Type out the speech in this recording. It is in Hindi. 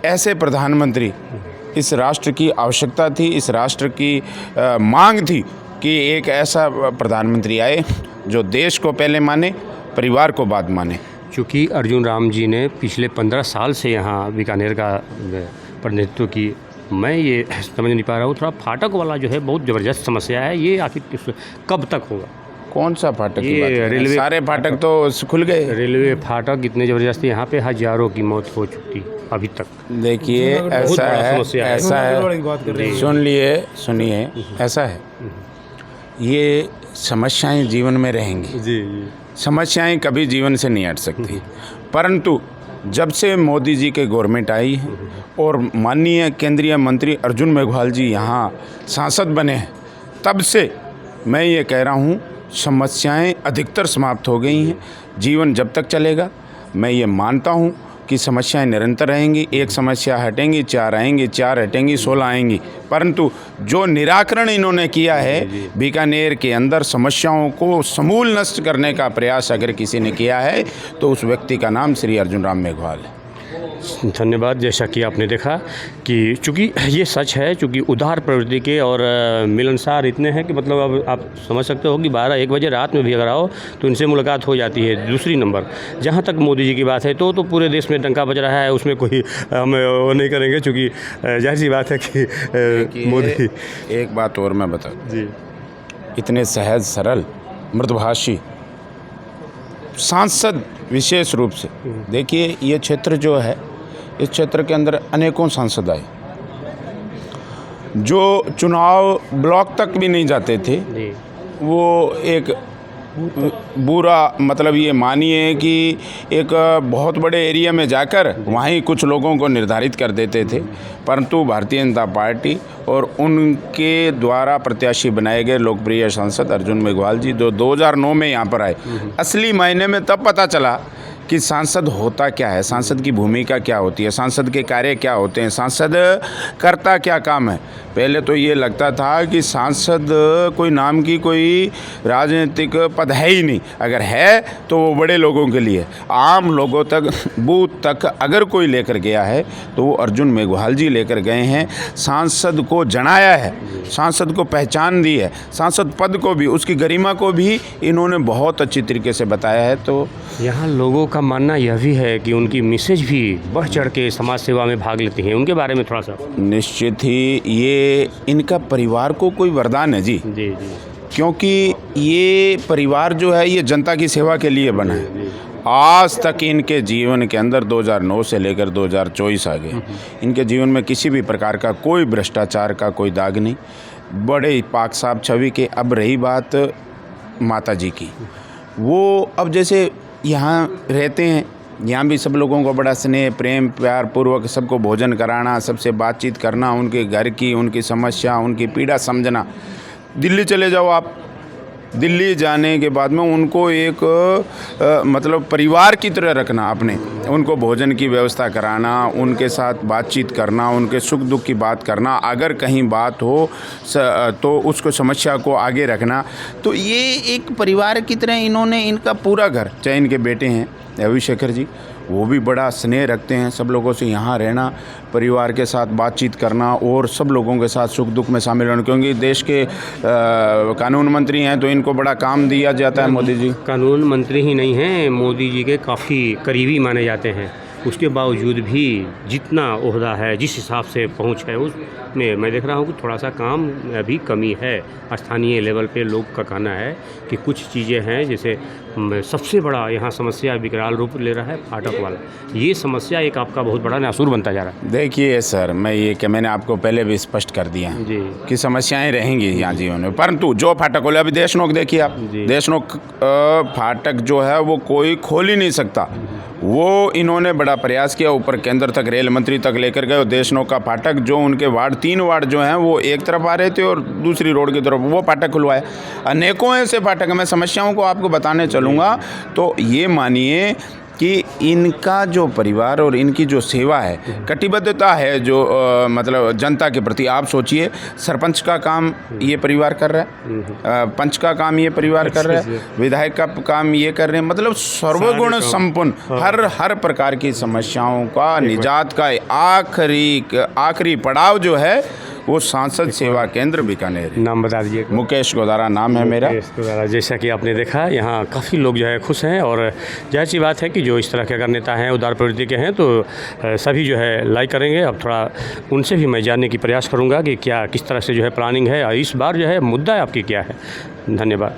ऐसे प्रधानमंत्री इस राष्ट्र की आवश्यकता थी, इस राष्ट्र की मांग थी कि एक ऐसा प्रधानमंत्री आए जो देश को पहले माने, परिवार को बाद माने। चूँकि अर्जुन राम जी ने पिछले 15 साल से यहाँ बीकानेर का प्रतिनिधित्व की, मैं ये समझ नहीं पा रहा हूँ, थोड़ा फाटक वाला जो है बहुत ज़बरदस्त समस्या है, ये आखिर कब तक होगा? कौन सा फाटक की ये बात कर रहे हैं? रेलवे सारे फाटक तो खुल गए। रेलवे फाटक इतने ज़बरदस्त, यहाँ पे हज़ारों की मौत हो चुकी अभी तक। देखिए ऐसा है, सुनिए, ऐसा है, ये समस्याएं जीवन में रहेंगी जी। समस्याएं कभी जीवन से नहीं हट सकती, परंतु जब से मोदी जी के गवर्नमेंट आई है और माननीय केंद्रीय मंत्री अर्जुन मेघवाल जी यहाँ सांसद बने हैं, तब से मैं ये कह रहा हूँ समस्याएं अधिकतर समाप्त हो गई हैं। जीवन जब तक चलेगा, मैं ये मानता हूँ कि समस्याएं निरंतर रहेंगी। एक समस्या हटेंगी, 4 आएंगी, 4 हटेंगी, 16 आएंगी, परंतु जो निराकरण इन्होंने किया है बीकानेर के अंदर समस्याओं को समूल नष्ट करने का प्रयास अगर किसी ने किया है तो उस व्यक्ति का नाम श्री अर्जुन राम मेघवाल है। धन्यवाद। जैसा कि आपने देखा कि चूँकि ये सच है, चूँकि उदार प्रवृत्ति के और मिलनसार इतने हैं कि मतलब अब आप समझ सकते हो कि 12-1 बजे रात में भी अगर आओ तो इनसे मुलाकात हो जाती है। दूसरी नंबर, जहाँ तक मोदी जी की बात है तो पूरे देश में डंका बज रहा है, उसमें कोई हम वो नहीं करेंगे, चूँकि जाहिर सी बात है कि मोदी। एक बात और मैं बता जी। इतने सहज सरल मृदुभाषी सांसद, विशेष रूप से देखिए ये क्षेत्र जो है, इस क्षेत्र के अंदर अनेकों सांसद आए जो चुनाव ब्लॉक तक भी नहीं जाते थे। वो एक बुरा मतलब ये मानिए कि एक बहुत बड़े एरिया में जाकर वहीं कुछ लोगों को निर्धारित कर देते थे, परंतु भारतीय जनता पार्टी और उनके द्वारा प्रत्याशी बनाए गए लोकप्रिय सांसद अर्जुन मेघवाल जी जो 2009 में यहाँ पर आए, असली मायने में तब पता चला कि सांसद होता क्या है, सांसद की भूमिका क्या होती है, सांसद के कार्य क्या होते हैं, सांसद करता क्या काम है। पहले तो ये लगता था कि सांसद कोई नाम की कोई राजनीतिक पद है ही नहीं, अगर है तो वो बड़े लोगों के लिए, आम लोगों तक, बूथ तक अगर कोई लेकर गया है तो वो अर्जुन मेघवाल जी लेकर गए हैं। सांसद को जनाया है, सांसद को पहचान दी है, सांसद पद को भी, उसकी गरिमा को भी इन्होंने बहुत अच्छी तरीके से बताया है। तो यहाँ लोगों का मानना यह भी है कि उनकी मिसेज भी बढ़ चढ़ के समाज सेवा में भाग लेती हैं, उनके बारे में थोड़ा सा। निश्चित ही ये इनका परिवार को कोई वरदान है जी, क्योंकि ये परिवार जो है ये जनता की सेवा के लिए बना है। आज तक इनके जीवन के अंदर 2009 से लेकर 2024 आ गए, इनके जीवन में किसी भी प्रकार का कोई भ्रष्टाचार का कोई दाग नहीं, बड़े पाक साफ छवि के। अब रही बात माता जी की, वो अब जैसे यहाँ रहते हैं, यहाँ भी सब लोगों को बड़ा स्नेह प्रेम प्यार पूर्वक सबको भोजन कराना, सबसे बातचीत करना, उनके घर की, उनकी समस्या, उनकी पीड़ा समझना। दिल्ली चले जाओ आप, दिल्ली जाने के बाद में उनको एक मतलब परिवार की तरह रखना अपने, उनको भोजन की व्यवस्था कराना, उनके साथ बातचीत करना, उनके सुख दुख की बात करना, अगर कहीं बात हो तो उसको समस्या को आगे रखना। तो ये एक परिवार की तरह इन्होंने, इनका पूरा घर, चाहे इनके बेटे हैं अभिशेखर जी, वो भी बड़ा स्नेह रखते हैं सब लोगों से, यहाँ रहना, परिवार के साथ बातचीत करना और सब लोगों के साथ सुख दुख में शामिल होना, क्योंकि देश के कानून मंत्री हैं तो इनको बड़ा काम दिया जाता है। मोदी जी कानून मंत्री ही नहीं हैं, मोदी जी के काफ़ी करीबी माने जाते हैं, उसके बावजूद भी जितना ओहदा है, जिस हिसाब से पहुंच है, उसमें मैं देख रहा हूं कि थोड़ा सा काम अभी कमी है। स्थानीय लेवल पे लोग का कहना है कि कुछ चीज़ें हैं, जैसे सबसे बड़ा यहाँ समस्या विकराल रूप ले रहा है फाटक वाला, ये समस्या एक आपका बहुत बड़ा नासूर बनता जा रहा है। देखिए सर, मैं ये कि मैंने आपको पहले भी स्पष्ट कर दिया जी कि समस्याएं रहेंगी यहाँ जीवन में, परंतु जो फाटक खोले, अभी देशनोक देखिए आप, देशनोक फाटक जो है वो कोई खोल ही नहीं सकता, वो इन्होंने बड़ा प्रयास किया, ऊपर केंद्र तक रेल मंत्री तक लेकर गए। देशनोक का फाटक जो उनके वार्ड, 3 वार्ड जो हैं वो एक तरफ आ रहे थे और दूसरी रोड की तरफ, वो फाटक खुलवाया। अनेकों ऐसे फाटक, मैं समस्याओं को आपको बताने चलूँगा तो ये मानिए कि इनका जो परिवार और इनकी जो सेवा है, कटिबद्धता है जो मतलब जनता के प्रति। आप सोचिए, सरपंच का काम ये परिवार कर रहा है, पंच का काम ये परिवार कर रहा है, विधायक का काम ये कर रहे हैं, मतलब सर्वगुण संपन्न हर प्रकार की समस्याओं का निजात का आखिरी पड़ाव जो है वो सांसद सेवा केंद्र बीकानेर। नाम बता दीजिए। मुकेश गोदारा नाम है मेरा। मुकेश गोदारा। जैसा कि आपने देखा, यहाँ काफ़ी लोग जो है खुश हैं, और जाहिर सी बात है कि जो इस तरह के अगर नेता हैं, उदार प्रवृत्ति के हैं, तो सभी जो है लाइक करेंगे। अब थोड़ा उनसे भी मैं जानने की प्रयास करूँगा कि क्या किस तरह से जो है प्लानिंग है, और इस बार जो है मुद्दा आपकी क्या है। धन्यवाद।